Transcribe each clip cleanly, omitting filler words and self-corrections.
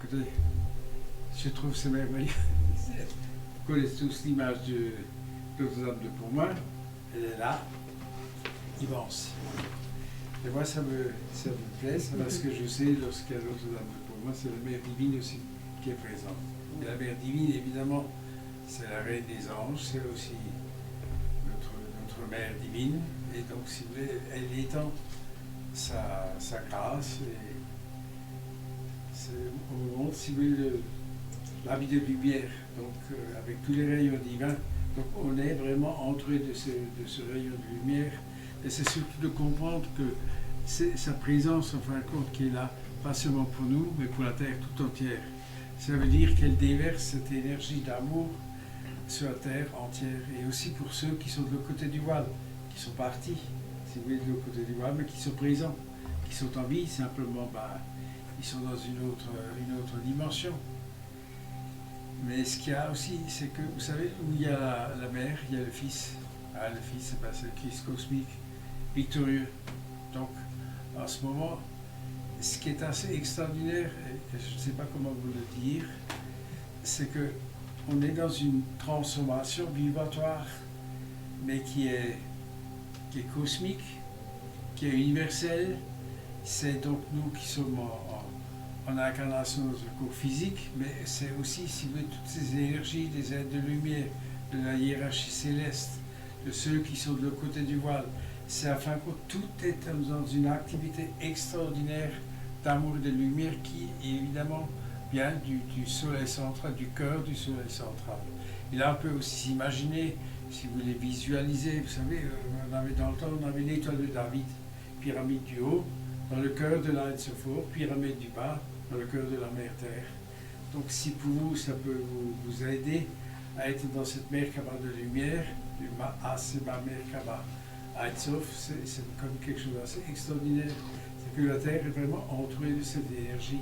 Écoutez, je trouve que c'est merveilleux. Vous connaissez tous l'image de Notre-Dame de Pontmain. Elle est là, immense. Et moi, ça me plaît, c'est parce que je sais, lorsqu'il y a Notre-Dame de Pontmain, c'est la mère divine aussi qui est présente. Et la mère divine, évidemment, c'est la reine des anges, c'est aussi notre mère divine. Et donc, si vous voulez, elle étend sa grâce. Et on montre, si vous voulez, la vie de lumière, donc avec tous les rayons divins. Donc on est vraiment entouré de ce rayon de lumière. Et c'est surtout de comprendre que c'est sa présence, en fin de compte, qui est là, pas seulement pour nous, mais pour la Terre tout entière. Ça veut dire qu'elle déverse cette énergie d'amour sur la Terre entière. Et aussi pour ceux qui sont de l'autre côté du voile, qui sont partis, si vous voulez, de l'autre côté du voile, mais qui sont présents, qui sont en vie, simplement, ils sont dans une autre dimension. Mais ce qu'il y a aussi, c'est que, vous savez, où il y a la mère, il y a le fils. Ah, le fils, c'est le Christ cosmique, victorieux. Donc, en ce moment, ce qui est assez extraordinaire, et je ne sais pas comment vous le dire, c'est que on est dans une transformation vibratoire, mais qui est cosmique, qui est universelle. C'est donc nous qui sommes en incarnation dans le corps physique, mais c'est aussi, si vous voulez, toutes ces énergies, des êtres de lumière, de la hiérarchie céleste, de ceux qui sont de l'autre côté du voile. C'est afin que tout est dans une activité extraordinaire d'amour et de lumière qui, évidemment, vient du soleil central, du cœur du soleil central. Et là, on peut aussi s'imaginer, si vous voulez visualiser, vous savez, dans le temps, on avait l'étoile de David, pyramide du haut, dans le cœur de l'Ain de Sophore, pyramide du bas, dans le cœur de la mer Terre. Donc si pour vous, ça peut vous aider à être dans cette Merkaba de lumière, du Aseba Merkaba Aitsof, c'est comme quelque chose d'assez extraordinaire. C'est que la Terre est vraiment entourée de cette énergie.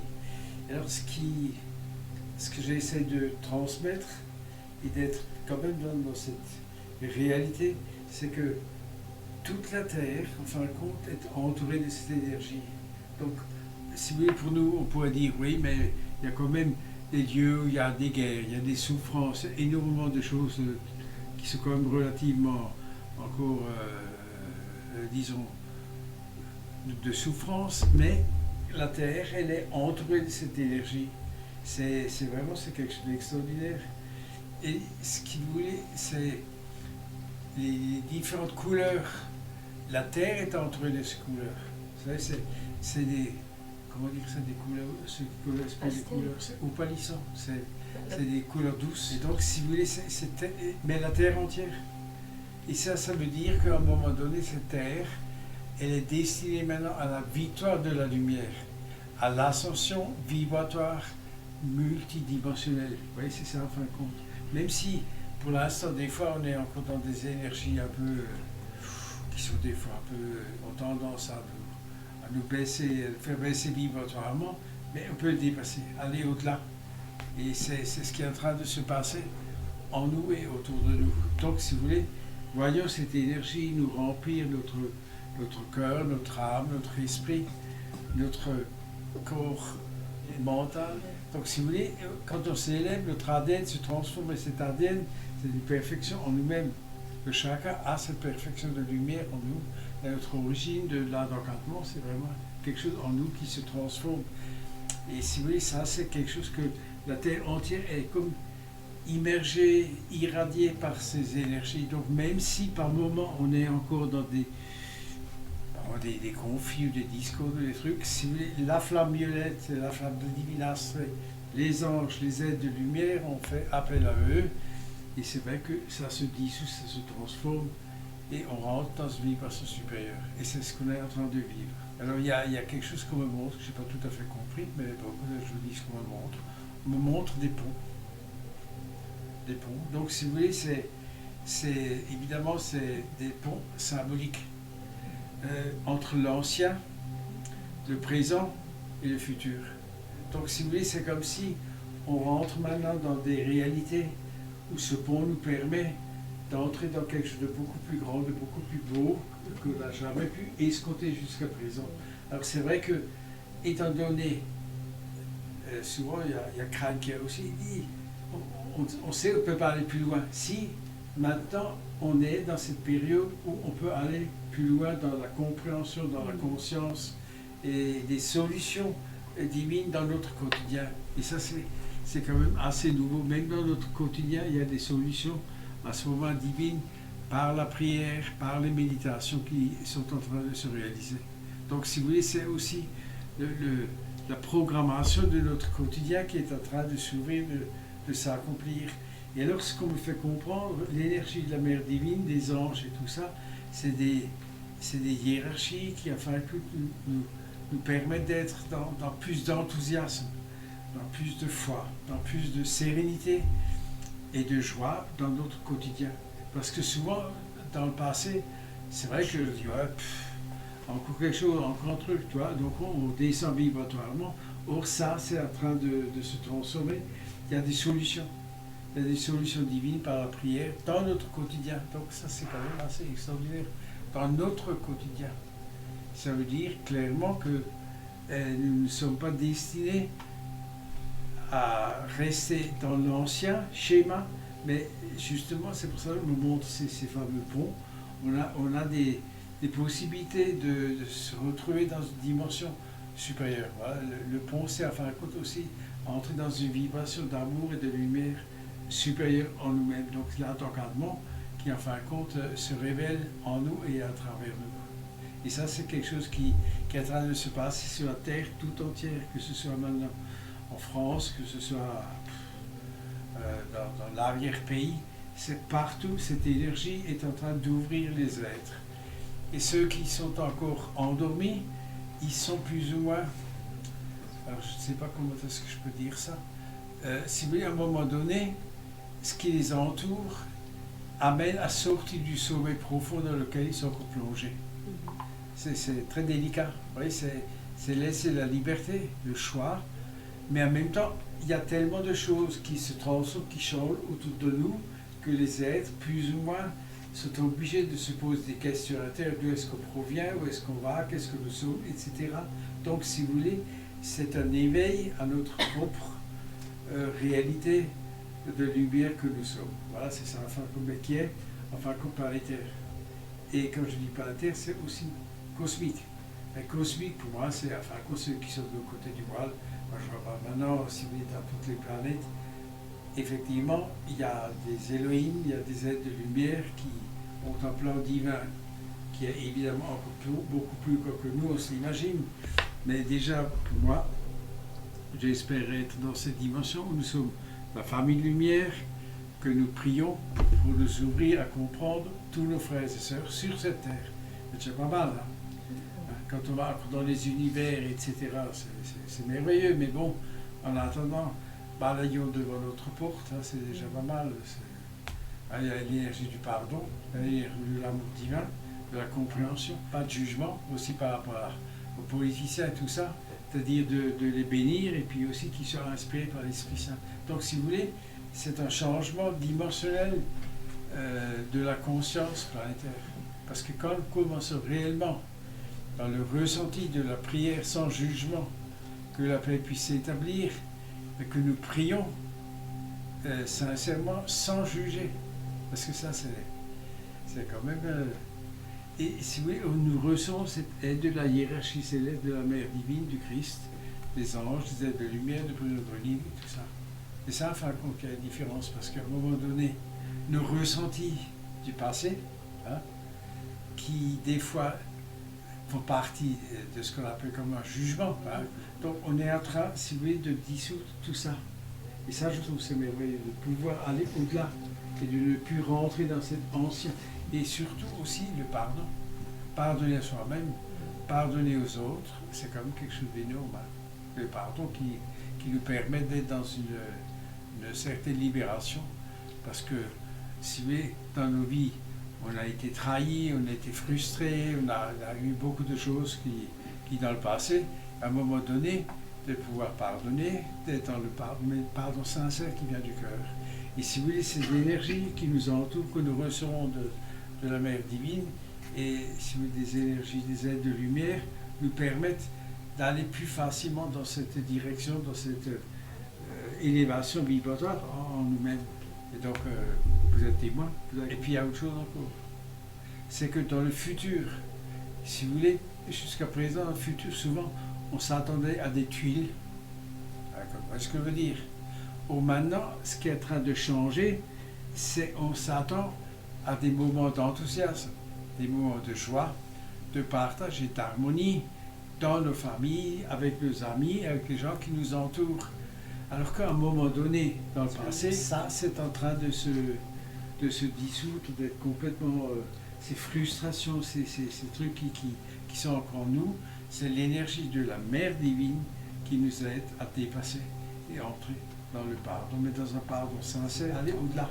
Et alors ce que j'essaie de transmettre et d'être quand même dans cette réalité, c'est que toute la Terre, en fin de compte, est entourée de cette énergie. Donc, si vous voulez, pour nous, on pourrait dire, oui, mais il y a quand même des lieux où il y a des guerres, il y a des souffrances, énormément de choses qui sont quand même relativement encore, disons, de souffrance, mais la Terre, elle est entourée de cette énergie. C'est quelque chose d'extraordinaire. Et ce qu'il voulait, c'est les différentes couleurs. La Terre est entourée de ces couleurs. Vous savez, c'est des, comment dire ça, des couleurs, des couleurs opalissants, c'est des couleurs douces. Et donc, si vous voulez, mais la Terre entière. Et ça veut dire qu'à un moment donné, cette Terre, elle est destinée maintenant à la victoire de la lumière, à l'ascension vibratoire multidimensionnelle. Vous voyez, c'est ça en fin de compte. Même si, pour l'instant, des fois, on est encore dans des énergies un peu, qui sont des fois un peu, ont tendance à nous baisser, faire baisser vibratoirement, mais on peut le dépasser, aller au-delà. Et c'est ce qui est en train de se passer en nous et autour de nous. Donc, si vous voulez, voyons cette énergie nous remplir notre cœur, notre âme, notre esprit, notre corps mental. Donc, si vous voulez, quand on s'élève, notre ADN se transforme et cet ADN, c'est une perfection en nous-mêmes. Le chakra a cette perfection de lumière en nous. Et notre origine de l'encantement, c'est vraiment quelque chose en nous qui se transforme. Et si vous voulez, ça, c'est quelque chose que la Terre entière est comme immergée, irradiée par ces énergies. Donc, même si par moments on est encore dans des conflits ou des discours, des trucs, si vous voulez, la flamme violette, la flamme de divinastre, les anges, les êtres de lumière, on fait appel à eux. Et c'est vrai que ça se dissout, ça se transforme, et on rentre dans une vibration supérieure. Et c'est ce qu'on est en train de vivre. Alors il y a quelque chose qu'on me montre, que je n'ai pas tout à fait compris, mais bon, je vous dis ce qu'on me montre. On me montre des ponts. Des ponts. Donc si vous voulez, évidemment, c'est des ponts symboliques entre l'ancien, le présent et le futur. Donc si vous voulez, c'est comme si on rentre maintenant dans des réalités où ce pont nous permet d'entrer dans quelque chose de beaucoup plus grand, de beaucoup plus beau que l'on n'a jamais pu escompter jusqu'à présent. Alors c'est vrai que, étant donné souvent, il y a Crane qui a aussi dit, on sait qu'on ne peut pas aller plus loin. Si maintenant on est dans cette période où on peut aller plus loin dans la compréhension, dans la conscience et des solutions divines dans notre quotidien. Et ça, c'est quand même assez nouveau. Même dans notre quotidien, il y a des solutions à ce moment divines par la prière, par les méditations qui sont en train de se réaliser. Donc, si vous voulez, c'est aussi la programmation de notre quotidien qui est en train de s'ouvrir, de s'accomplir. Et alors, ce qu'on me fait comprendre, l'énergie de la mère divine, des anges et tout ça, c'est des hiérarchies qui, enfin, nous permettent d'être dans plus d'enthousiasme, dans plus de foi, dans plus de sérénité et de joie dans notre quotidien. Parce que souvent, dans le passé, c'est vrai que je dis, ouais, encore quelque chose, encore un truc, tu vois, donc on descend vibratoirement. Or, ça, c'est en train de se transformer. Il y a des solutions. Il y a des solutions divines par la prière dans notre quotidien. Donc ça, c'est quand même assez extraordinaire. Dans notre quotidien. Ça veut dire clairement que nous ne sommes pas destinés à rester dans l'ancien schéma, mais justement, c'est pour ça que nous montre ces fameux ponts. On a des possibilités de se retrouver dans une dimension supérieure. Voilà, le pont, c'est à fin de compte aussi entrer dans une vibration d'amour et de lumière supérieure en nous-mêmes. Donc l'entendement qui en fin de compte se révèle en nous et à travers nous. Et ça, c'est quelque chose qui est en train de se passer sur la Terre tout entière, que ce soit maintenant en France, que ce soit dans l'arrière-pays. C'est partout, cette énergie est en train d'ouvrir les êtres. Et ceux qui sont encore endormis, ils sont plus ou moins... Alors, je ne sais pas comment est-ce que je peux dire ça. Si vous voulez, à un moment donné, ce qui les entoure amène à sortir du sommeil profond dans lequel ils sont encore plongés. C'est très délicat. Vous voyez, c'est laisser la liberté, le choix, mais en même temps, il y a tellement de choses qui se transforment, qui changent autour de nous, que les êtres, plus ou moins, sont obligés de se poser des questions à l'intérieur, d'où est-ce qu'on provient, où est-ce qu'on va, qu'est-ce que nous sommes, etc. Donc, si vous voulez, c'est un éveil à notre propre réalité de lumière que nous sommes. Voilà, c'est ça, enfin, comme qui est, enfin, comme planétaire. Et quand je dis planétaire, c'est aussi cosmique. Mais cosmique, pour moi, c'est, enfin, ceux qui sont de l'autre côté du voile. Moi, je vois pas maintenant, si vous êtes dans toutes les planètes, effectivement, il y a des Elohim, il y a des êtres de lumière qui ont un plan divin, qui est évidemment encore beaucoup plus que nous, on s'imagine. Mais déjà, pour moi, j'espère être dans cette dimension où nous sommes la famille de lumière, que nous prions pour nous ouvrir à comprendre tous nos frères et sœurs sur cette terre. C'est déjà pas mal, hein? Quand on va dans les univers, etc., c'est merveilleux, mais bon, en attendant, balayons devant notre porte, hein, c'est déjà pas mal. Il y a l'énergie du pardon, l'énergie de l'amour divin, de la compréhension, pas de jugement, aussi par rapport aux politiciens et tout ça, c'est-à-dire de les bénir et puis aussi qu'ils soient inspirés par l'Esprit Saint. Donc, si vous voulez, c'est un changement dimensionnel de la conscience planétaire. Parce que quand nous commençons réellement dans le ressenti de la prière sans jugement, que la paix puisse s'établir, et que nous prions sincèrement sans juger. Parce que ça, c'est quand même... et si vous voulez, nous recevons cette aide de la hiérarchie céleste, de la mère divine, du Christ, des anges, des êtres de lumière, de Bruno Bruni, et tout ça. Et ça, enfin, il y a une différence, parce qu'à un moment donné, nos ressentis du passé, hein, qui des fois font partie de ce qu'on appelle comme un jugement, hein. Donc on est en train, si vous voulez, de dissoudre tout ça. Et ça, je trouve que c'est merveilleux, de pouvoir aller au-delà et de ne plus rentrer dans cet ancien. Et surtout aussi le pardon. Pardonner à soi-même, pardonner aux autres, c'est quand même quelque chose d'énorme. Hein. Le pardon qui nous permet d'être dans une certaine libération. Parce que, si vous voulez, dans nos vies, on a été trahis, on a été frustrés, on a eu beaucoup de choses qui dans le passé, à un moment donné, de pouvoir pardonner, d'être dans le pardon sincère qui vient du cœur. Et si vous voulez, c'est l'énergie qui nous entoure, que nous recevons de la Mère divine, et si vous voulez, des énergies, des aides de lumière, nous permettent d'aller plus facilement dans cette direction, dans cette élévation vibratoire en nous-mêmes. Et donc, vous êtes témoin. Et puis, il y a autre chose encore. C'est que dans le futur, si vous voulez, jusqu'à présent, dans le futur, souvent, on s'attendait à des tuiles. Vous voyez ce que je veux dire? Or, maintenant, ce qui est en train de changer, c'est on s'attend à des moments d'enthousiasme, des moments de joie, de partage et d'harmonie dans nos familles, avec nos amis, avec les gens qui nous entourent. Alors qu'à un moment donné, dans le passé, ça, c'est en train de se dissoudre, d'être complètement... ces frustrations, ces trucs qui sont encore en nous, c'est l'énergie de la mère divine qui nous aide à dépasser et entrer dans le pardon, mais dans un pardon sincère, aller au-delà.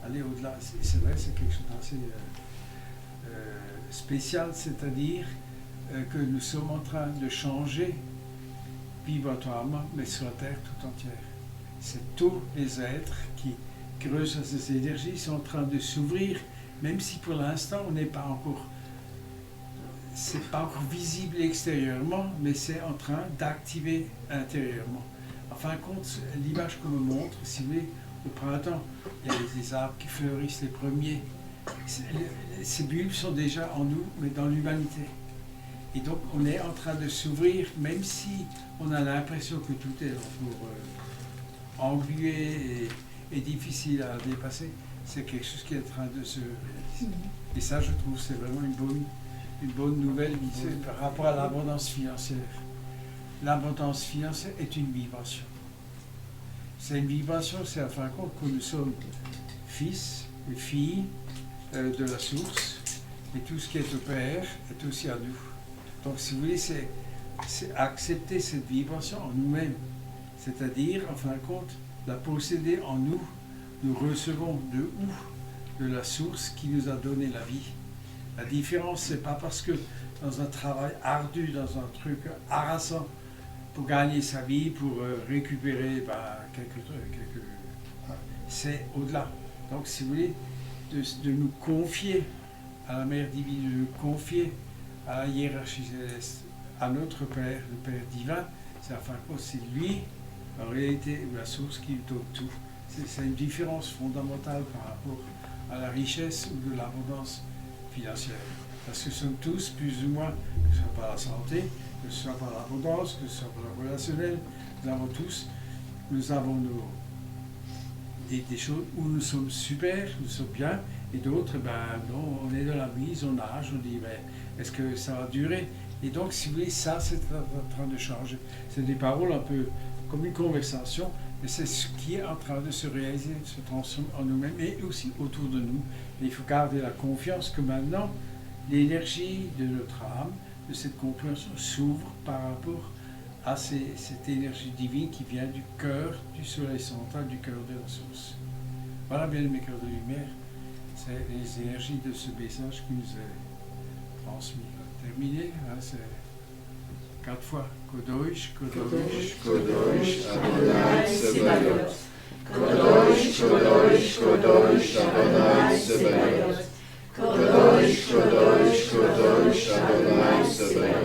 Aller au-delà. C'est vrai, c'est quelque chose d'assez spécial, c'est-à-dire que nous sommes en train de changer vibratoirement, mais sur la Terre tout entière. C'est tous les êtres qui reçoivent ces énergies sont en train de s'ouvrir, même si pour l'instant on n'est pas encore, c'est pas encore visible extérieurement, mais c'est en train d'activer intérieurement. En fin de compte, l'image qu'on me montre, si vous voulez, au printemps, il y a des arbres qui fleurissent les premiers. Ces bulbes sont déjà en nous, mais dans l'humanité. Et donc on est en train de s'ouvrir, même si on a l'impression que tout est encore englué et difficile à dépasser, c'est quelque chose qui est en train de se réaliser. Et ça, je trouve, c'est vraiment une bonne nouvelle par rapport à l'abondance financière. L'abondance financière est une vibration. C'est une vibration, c'est à fin de compte que nous sommes fils et filles de la source, et tout ce qui est au Père est aussi à nous. Donc, si vous voulez, c'est accepter cette vibration en nous-mêmes, c'est-à-dire, en fin de compte, la posséder en nous. Nous recevons de où? De la source qui nous a donné la vie. La différence, c'est pas parce que dans un travail ardu, dans un truc harassant, pour gagner sa vie, pour récupérer quelques trucs, c'est au-delà. Donc, si vous voulez, de nous confier à la Mère divine, de nous confier à la hiérarchie céleste, à notre Père, le Père divin, c'est enfin c'est lui, en réalité, la source qui donne tout. C'est une différence fondamentale par rapport à la richesse ou de l'abondance financière. Parce que nous sommes tous, plus ou moins, que ce soit par la santé, que ce soit par l'abondance, que ce soit par le relationnel, nous avons des choses où nous sommes super, nous sommes bien, et d'autres, non, on est dans la mise, on nage, on dit, est-ce que ça va durer? Et donc, si vous voulez, ça, c'est en train de changer. C'est des paroles un peu comme une conversation, mais c'est ce qui est en train de se réaliser, de se transformer en nous-mêmes et aussi autour de nous. Et il faut garder la confiance que maintenant, l'énergie de notre âme, de cette compréhension, s'ouvre par rapport à cette énergie divine qui vient du cœur du soleil central, du cœur de la source. Voilà, bien mes cœurs de lumière, c'est les énergies de ce message qui nous est transmis. Terminé, hein, c'est 4 fois. Kodosh, Kodosh, Kodosh, Adonai Sebaot. Kodosh, Kodosh, Kodosh, Adonai Sebaot. Kodosh, Kodosh, Kodosh, Adonai Sebaot.